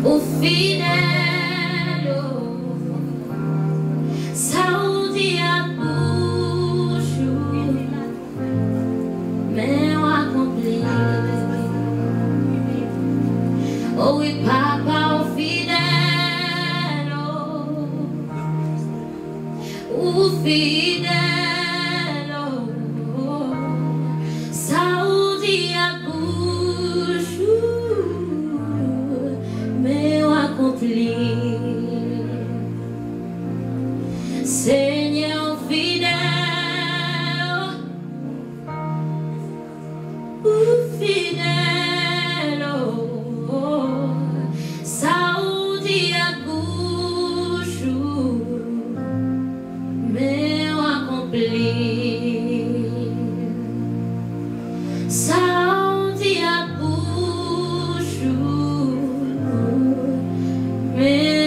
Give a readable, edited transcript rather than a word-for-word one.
o fidel, saúde a puxo, meu accompli, oh e papa o fidel, saúde a puxo, meu accompli. Senhor fidel, o fidel, saúde a puxo, meu accompli. Saúde a puxo, meu